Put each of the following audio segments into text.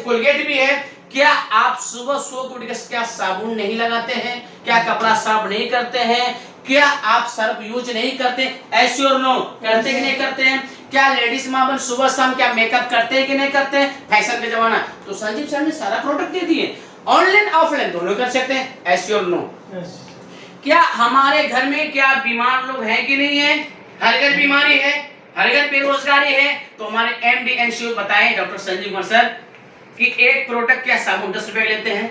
Colgate भी है। क्या आप सुबह सो के उठ के क्या साबुन नहीं लगाते हैं? क्या कपड़ा साफ नहीं करते हैं? क्या आप सर्फ यूज नहीं करते? एस और नो, करते कि नहीं करते हैं? क्या लेडीज माँ सुबह शाम क्या मेकअप करते हैं कि नहीं करते हैं? फैशन का जमाना। तो संजीव सर ने सारा प्रोडक्ट दे दिए, ऑनलाइन ऑफलाइन दोनों कर सकते हैं। एस और नो। क्या हमारे घर में क्या बीमार लोग हैं कि नहीं है? हर घर बीमारी है, हर घर बेरोजगारी है। तो हमारे एमडी एनसीओ बताएं डॉक्टर संजीव कुमार सर कि एक प्रोडक्ट क्या साबुन 10 रुपए लेते हैं,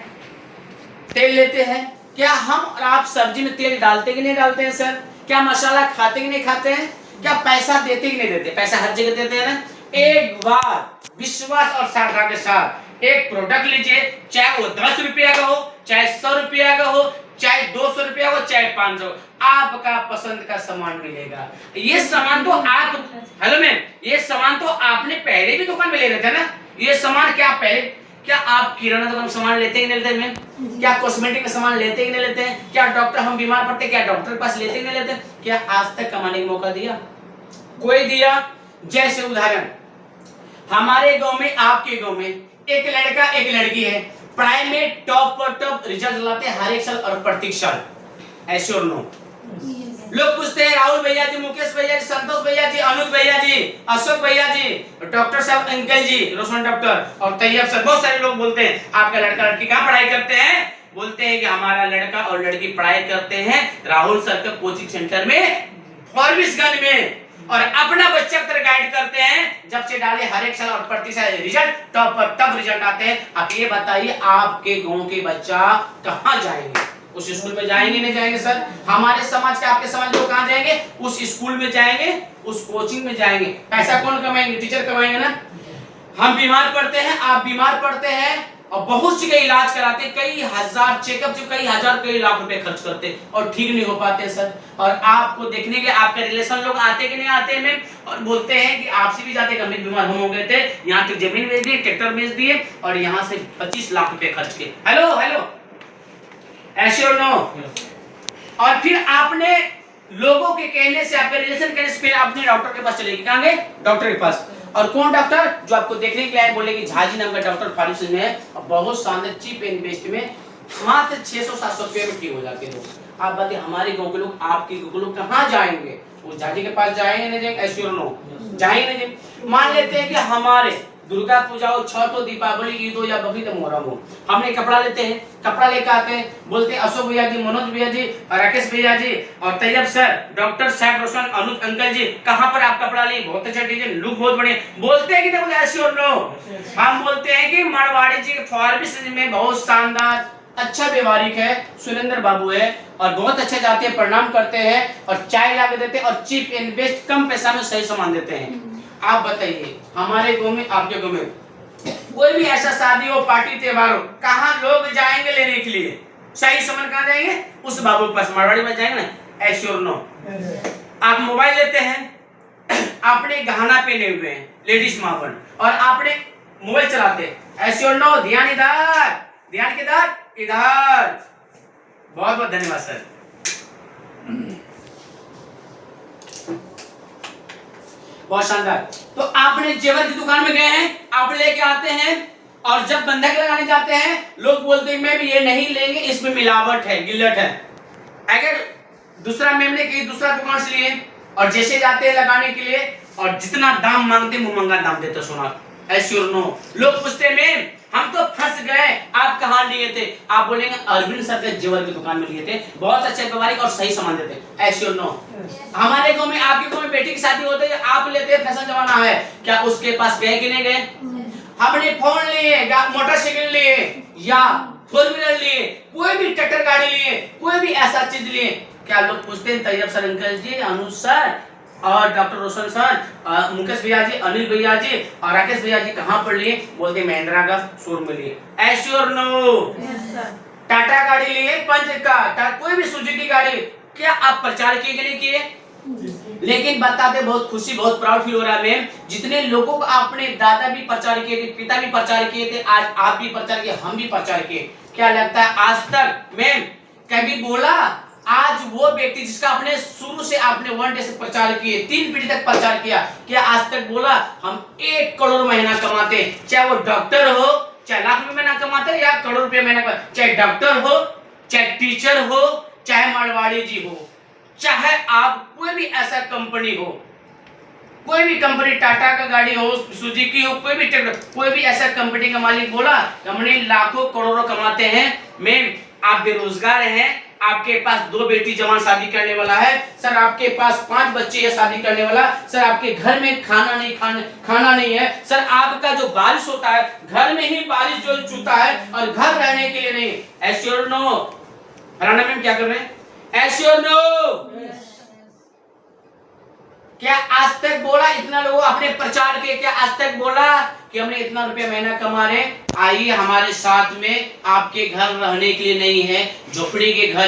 तेल लेते हैं। क्या हम और आप सब्जी में तेल डालते कि नहीं डालते हैं सर? क्या मसाला खाते कि नहीं खाते हैं? क्या पैसा देते कि नहीं देते? पैसा हर जगह देते हैं ना। एक बार विश्वास और श्रद्धा के साथ एक प्रोडक्ट लीजिए, चाहे वो 10 रुपया का हो, चाहे 100 रुपया का हो, चाहे 200 रुपया हो, चाहे 500, आपका पसंद का सामान मिलेगा। ये सामान तो आप, हेलो मैम, ये सामान तो आपने पहले भी दुकान में ले रहे थे ना। ये सामान क्या पहले, क्या आप किराना दुकान सामान लेते ही नहीं लेते मैम? क्या कॉस्मेटिक का सामान लेते ही नहीं लेते हैं? क्या डॉक्टर, हम बीमार पड़ते क्या डॉक्टर के पास लेते ही नहीं लेते? क्या आज तक कमाने का मौका दिया? कोई दिया? जैसे उदाहरण, हमारे गांव में, आपके गांव में एक लड़का एक लड़की है, पढ़ाई में टॉप पर टॉप रिजल्ट लाते हैं हर एक साल और प्रत्येक साल। ऐसे और नो, लोग पूछते हैं राहुल भैया जी, मुकेश भैया जी, संतोष भैया जी, अनुज भैया जी, अशोक भैया जी, डॉक्टर साहब अंकल जी, रोशन डॉक्टर और तैयब सर, बहुत सारे लोग बोलते हैं आपका लड़का लड़की कहाँ पढ़ाई करते हैं? बोलते हैं कि हमारा लड़का और लड़की पढ़ाई करते हैं राहुल सर के कोचिंग सेंटर में फॉरबिसगंज में, और अपना बच्चा तरह गाइड करते हैं। जब से डाले हर एक साल और प्रति साल रिजल्ट टॉप पर टॉप रिजल्ट आते हैं। आप ये बताइए आपके गांव के बच्चा कहाँ जाएंगे? उस स्कूल में जाएंगे नहीं जाएंगे सर? हमारे समाज के, आपके समाज लोग कहाँ जाएंगे? उस स्कूल में जाएंगे, उस कोचिंग में जाएंगे। पैसा कौन कमाएंगे? टीचर कमाएंगे ना। हम बीमार पड़ते हैं, आप बीमार पड़ते हैं और बहुत सी का इलाज कराते हैं, कई हजार चेकअप से कई हजार कई लाख रुपए खर्च करते हैं और ठीक नहीं हो पाते सर। और आपको देखने के आपके रिलेशन लोग आते कि नहीं आते में, और बोलते हैं कि आपसे भी जाते गंभीर बीमार हम हो गए थे, यहाँ की जमीन बेच दी, ट्रैक्टर बेच दिए और यहाँ से 25 लाख रुपए खर्च किए। हेलो हेलो, ऐसे और नो। और फिर आपने लोगों के कहने से, आपके रिलेशन कहने से फिर आपने डॉक्टर के पास चले गए। कहाँ गए? डॉक्टर के पास। और कौन डॉक्टर? जो आपको देखने के लिए आए, बोले कि झाजी नाम का डॉक्टर फार्मेसी में है और बहुत शानदार चीप एंड बेस्ट में मात्र 600-700 रुपये में ठीक हो जाते हैं। आप बताइए हमारे गांव के लोग, आपके गांव के लोग कहाँ जाएंगे? उस झाजी के पास जाएंगे नहीं जाएंगे? ऐसे और नो, जाएंगे नहीं जाएंगे। मान लेते हैं कि हमारे दुर्गा पूजा हो, छठ हो, दीपावली, ईद हो या बकरीद मुहर्रम हो, हमने कपड़ा लेते हैं, कपड़ा लेकर आते हैं, बोलते हैं अशोक भैया जी, मनोज भैया जी, राकेश भैया जी और तैयब सर, डॉक्टर साहब, रोशन, अनुज अंकल जी, कहाँ पर आप कपड़ा लिए? बहुत अच्छा डिजाइन, लुक बहुत बढ़िया। बोलते हैं कि नहीं बोले? ऐसे और नो। हम बोलते हैं कि मारवाड़ी जी फॉरबिसगंज में बहुत शानदार अच्छा व्यवहारिक है, सुरेंद्र बाबू है और बहुत अच्छा जाते हैं, प्रणाम करते हैं और चाय ला के देते हैं और चीप एंड बेस्ट कम पैसा में सही सामान देते हैं। आप बताइए हमारे गांव में, आपके गांव में कोई भी ऐसा शादी हो, पार्टी त्योहार हो, कहाँ लोग जाएंगे लेने के लिए? सही सामान कहाँ जाएंगे? उस बाबू के पास, मारवाड़ी में जाएंगे ना। ऐसे और नो। आप मोबाइल लेते हैं, आपने गहना पहने हुए हैं लेडीज मापन और आपने मोबाइल चलाते हैं। ऐसे और नो, ध्यान इधर, ध्यान किधर? इधर। बहुत बहुत धन्यवाद सर। बहुत शानदार। तो आपने जेवर की दुकान में गए हैं, आप लेके आते हैं और जब बंधक लगाने जाते हैं लोग बोलते हैं मैम ये नहीं लेंगे, इसमें मिलावट है, गिल्लट है। अगर दूसरा मैम ने कहीं दूसरा दुकान से लिए और जैसे जाते हैं लगाने के लिए और जितना दाम मांगते मुंह मंगा दाम देते सोना। ऐसे और नो। लोग पूछते हैं मैम हम तो फंस गए, आप कहाँ लिए थे? आप बोलेंगे अरविंद सर के जेवर की दुकान में लिए थे, बहुत अच्छे व्यवहारिक और सही सामान देते। ऐसे और नो। हमारे गांव में, आपके गांव में बेटी की शादी होती है, आप लेते हैं, फैशन जमाना है, क्या उसके पास गए कि नहीं गए? हमने फोन लिए, मोटरसाइकिल लिए या फोर व्हीलर लिए, कोई भी ट्रैक्टर गाड़ी लिए, कोई भी ऐसा चीज लिए, क्या लोग पूछते हैं तैयब सर अंकल जी, अनुज सर और डॉक्टर रोशन सर, मुकेश भैया जी, अनिल भैया जी और राकेश भैया जी कहाँ पर लिए? बोलते महिंद्रा का शोरूम में लिए। ऐसे और नो। टाटा गाड़ी लिए, पंच का, कोई भी सुजुकी गाड़ी, क्या आप प्रचार किए कि नहीं किए? लेकिन बताते बहुत खुशी, बहुत प्राउड फील हो रहा है मैम, जितने लोगों को आपने दादा भी प्रचार किए थे, पिता भी प्रचार किए थे, आज आप भी प्रचार किए, हम भी प्रचार किए। क्या लगता है आज तक मैम कभी बोला आज वो व्यक्ति जिसका आपने शुरू से आपने 1 डे से प्रचार किए, 3 पीढ़ी तक प्रचार किया, क्या आज तक बोला हम 1 करोड़ महीना कमाते? चाहे वो डॉक्टर हो, चाहे लाख रुपए महीना कमाते हैं या करोड़ रुपए महीना कमाते, चाहे डॉक्टर हो, चाहे टीचर हो, चाहे मारवाड़ी जी हो, चाहे आप कोई भी ऐसा कंपनी हो, कोई भी कंपनी, टाटा का गाड़ी हो, सुजुकी हो, कोई भी ऐसा कंपनी का मालिक बोला कंपनी लाखों करोड़ों कमाते हैं, मैं आप बेरोजगार हैं, आपके पास 2 बेटी जवान शादी करने वाला है सर, आपके पास 5 बच्चे है शादी करने वाला सर, आपके घर में खाना नहीं है सर, आपका जो बारिश होता है घर में ही बारिश जो चूता है और घर रहने के लिए नहीं, ऐसे और नो राणा मैम क्या कर रहे हैं, ऐसे और नो क्या आज तक बोला इतना लोगों अपने प्रचार के, क्या आज तक बोला कि हमने इतना रुपया महीना कमा रहे, आइए हमारे साथ में, आपके घर रहने के लिए नहीं है, झोपड़ी के घर